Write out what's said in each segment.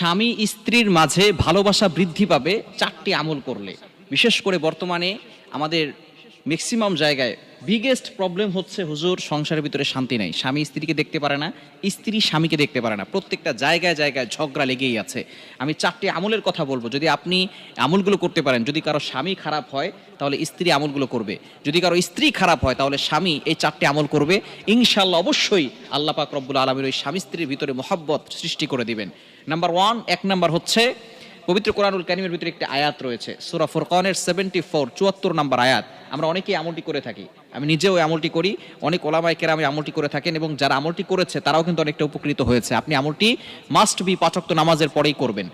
স্বামী স্ত্রীর মাঝে ভালোবাসা বৃদ্ধি পাবে চারটি আমল করলে। বিশেষ করে বর্তমানে আমাদের ম্যাক্সিমাম জায়গায় বিগেস্ট প্রবলেম হচ্ছে হুজুর, সংসারের ভিতরে শান্তি নাই। স্বামী স্ত্রীকে দেখতে পারে না, স্ত্রী স্বামীকে দেখতে পারে না, প্রত্যেকটা জায়গায় জায়গায় ঝগড়া লেগেই আছে। আমি চারটি আমলের কথা বলবো, যদি আপনি আমলগুলো করতে পারেন, যদি কারো স্বামী খারাপ হয় তাহলে স্ত্রী আমলগুলো করবে, যদি কারো স্ত্রী খারাপ হয় তাহলে স্বামী এই চারটি আমল করবে। ইনশাআল্লাহ অবশ্যই আল্লাহ পাক রব্বুল আলামিন ওই স্বামী স্ত্রীর ভিতরে মহব্বত সৃষ্টি করে দিবেন। নাম্বার ওয়ান, এক নাম্বার হচ্ছে পবিত্র কোরআনুল কারীমের ভিতরে একটি আয়াত রয়েছে, সূরা ফুরকানের 74 নম্বর আয়াত। আমরা অনেকেই আমলটি করে থাকি, আমি নিজেও এই আমলটি করি, অনেক ওলামায়ে কেরাম এই আমলটি করে থাকেন এবং যারা আমলটি করেছে তারাও কিন্তু অনেকটা উপকৃত হয়েছে। আপনি আমলটি মাস্ট বি 5 ওয়াক্ত নামাজের পরেই করবেন।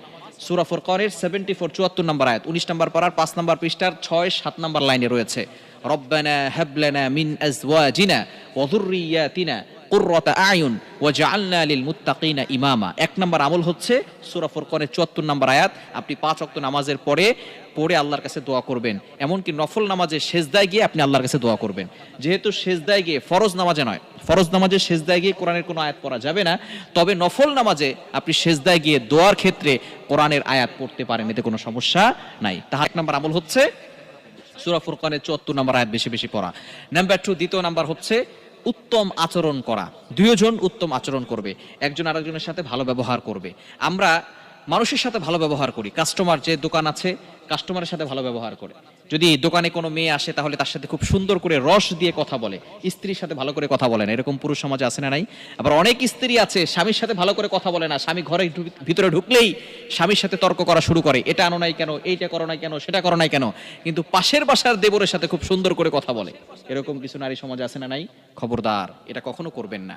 সূরা ফুরকানের 74 নম্বর আয়াত, 19 নম্বর পারার 5 নম্বর পৃষ্ঠার 6-7 নম্বর লাইনে রয়েছে, রব্বানা হাব লানা মিন আজওয়াজিনা ওয়া যুররিয়াতিনা কুররাতা আয়ুন ওয়াজআলনা লিল মুত্তাকিনা ইমামা। এক নম্বর আমল হচ্ছে সূরা ফুরকানের 74 নম্বর আয়াত আপনি 5 ওয়াক্ত নামাজের পরে আল্লাহর কাছে দোয়া করবেন। এমনকি নফল নামাজে সেজদায় গিয়ে আপনি আল্লাহর কাছে দোয়া করবেন। যেহেতু সেজদায় গিয়ে, ফরজ নামাজে নয়, ফরজ নামাজে সেজদায় গিয়ে কোরআনের কোনো আয়াত পড়া যাবে না, তবে নফল নামাজে আপনি সেজদায় গিয়ে দোয়ার ক্ষেত্রে কোরআনের আয়াত পড়তে পারেন, এতে কোনো সমস্যা নাই। তাহলে এক নম্বর আমল হচ্ছে সূরা ফুরকানের 74 নম্বর আয়াত বেশি বেশি পড়া। নাম্বার 2, দ্বিতীয় নাম্বার হচ্ছে উত্তম আচরণ করা। দুইজন উত্তম আচরণ করবে, একজন আরেকজনের সাথে ভালো ব্যবহার করবে। আমরা মানুষের সাথে ভালো ব্যবহার করি, কাস্টমার যে দোকান আছে কাস্টমারের সাথে ভালো ব্যবহার করে। যদি দোকানে কোনো মেয়ে আসে তাহলে তার সাথে খুব সুন্দর করে রস দিয়ে কথা বলে, স্ত্রীর সাথে ভালো করে কথা বলে না, এরকম পুরুষ সমাজে আছে না নাই? আবার অনেক স্ত্রী আছে স্বামীর সাথে ভালো করে কথা বলে না, স্বামী ঘরের ভিতরে ঢুকলেই স্বামীর সাথে তর্ক করা শুরু করে, এটা আনো নাই কেন, এইটা করো নাই কেন, সেটা করো নাই কেন, কিন্তু পাশের বাসার দেবরের সাথে খুব সুন্দর করে কথা বলে। এরকম কিছু নারী সমাজে আছে না নাই? খবরদার, এটা কখনো করবেন না।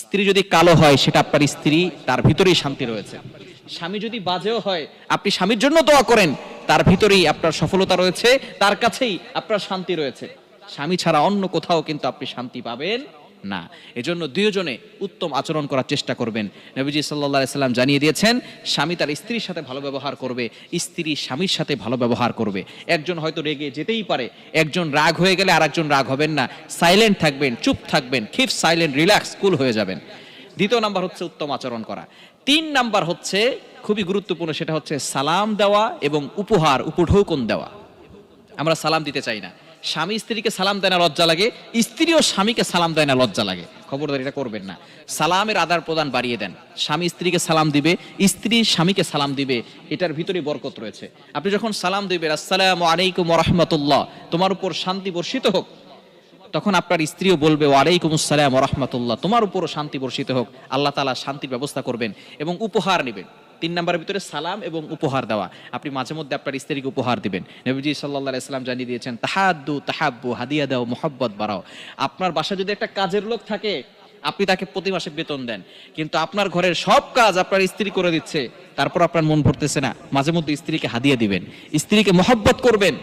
স্ত্রী যদি কালো হয় সেটা আপনার স্ত্রী, তার ভিতরেই শান্তি রয়েছে। স্বামী যদি বাজেও হয় আপনি স্বামীর জন্য দোয়া করেন, তার ভিতরেই আপনার সফলতা রয়েছে, তার কাছেই আপনার শান্তি রয়েছে। স্বামী ছাড়া অন্য কোথাও কিন্তু আপনি শান্তি পাবেন না। এজন্য দুইজনে উত্তম আচরণ করার চেষ্টা করবেন। নবীজি সাল্লাল্লাহু আলাইহি সাল্লাম জানিয়ে দিয়েছেন, স্বামী তার স্ত্রীর সাথে ভালো ব্যবহার করবে, স্ত্রী স্বামীর সাথে ভালো ব্যবহার করবে। একজন হয়তো রেগে যেতেই পারে, একজন রাগ হয়ে গেলে আরেকজন রাগ হবেন না, সাইলেন্ট থাকবেন, চুপ থাকবেন, কিপ সাইলেন্ট, রিল্যাক্স, কুল হয়ে যাবেন। দ্বিতীয় নাম্বার হচ্ছে উত্তম আচরণ করা। 3 নাম্বার হচ্ছে খুবই গুরুত্বপূর্ণ, সেটা হচ্ছে সালাম দেওয়া এবং উপহার, উপঢৌকন দেওয়া। আমরা সালাম দিতে চাই না, স্বামী স্ত্রীকে সালাম দেয় না, লজ্জা লাগে, স্ত্রীও স্বামীকে সালাম দেয় না, লজ্জা লাগে। খবরদার, এটা করবেন না। সালামের আদান প্রদান বাড়িয়ে দেন। স্বামী স্ত্রীকে সালাম দিবে, স্ত্রী স্বামীকে সালাম দিবে, এটার ভিতরে বরকত রয়েছে। আপনি যখন সালাম দিবেন, আসসালামু আলাইকুম ওয়া রাহমাতুল্লাহ, তোমার উপর শান্তি বর্ষিত হোক, তখন আপনার স্ত্রীও বলবে ওয়ালাইকুম আসসালাম ওয়া রাহমাতুল্লাহ, তোমার উপরও শান্তি বর্ষিত হোক। আল্লাহ তাআলা শান্তির ব্যবস্থা করবেন এবং উপহার নেবেন। 3 নাম্বারের ভিতরে সালাম এবং উপহার দেওয়া। আপনি মাঝে মধ্যে আপনার স্ত্রীকে উপহার দিবেন। নবীজি সাল্লাল্লাহু আলাইহি সাল্লাম জানিয়ে দিয়েছেন, তাহাদ্দু তাহাব্বু, হাদিয়া দাও, মুহাব্বত বাড়াও। আপনার বাসায় যদি একটা কাজের লোক থাকে, আপনি তাকে প্রতি মাসে বেতন দেন, কিন্তু আপনার ঘরের সব কাজ আপনার স্ত্রী করে দিচ্ছে, তারপর আপনার মন ভরতেছে না, মাঝে মধ্যে স্ত্রীকে হাদিয়া দিবেন, স্ত্রীকে মুহাব্বত করবেন।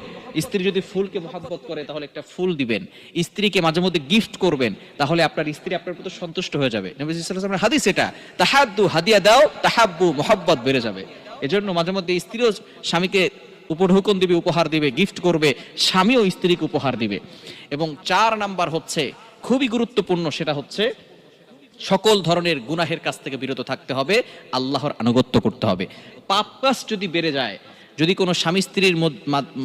স্ত্রী যদি ফুলকে মহব্বত করে তাহলে একটা ফুল দিবেন, স্ত্রীকে মাঝে মধ্যে গিফট করবেন, তাহলে আপনার স্ত্রী আপনার প্রতি সন্তুষ্ট হয়ে যাবে। নবী সাল্লাল্লাহু আলাইহি ওয়াসাল্লামের হাদিস এটা, তাহাদ্দু, হাদিয়া দাও, তাহাব্বু, মহব্বত বেড়ে যাবে। এজন্য মাঝে মধ্যে স্ত্রীও স্বামীকে উপঢৌকন দিবে, উপহার দিবে, গিফট করবে, স্বামীও স্ত্রীকে উপহার দিবে। এবং 4 নাম্বার হচ্ছে খুবই গুরুত্বপূর্ণ, সেটা হচ্ছে সকল ধরনের গুনাহের কাছ থেকে বিরত থাকতে হবে, আল্লাহর আনুগত্য করতে হবে। পাপ কাজ যদি বেড়ে যায়, যদি কোনো স্বামী স্ত্রীর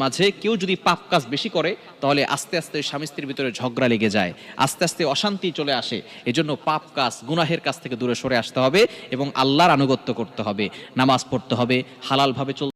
মাঝে কেউ যদি পাপ কাজ বেশি করে, তাহলে আস্তে আস্তে স্বামী স্ত্রীর ভিতরে ঝগড়া লেগে যায়, আস্তে আস্তে অশান্তি চলে আসে। এজন্য পাপ কাজ, গুনাহের কাছ থেকে দূরে সরে আসতে হবে এবং আল্লাহর আনুগত্য করতে হবে, নামাজ পড়তে হবে, হালালভাবে চলতে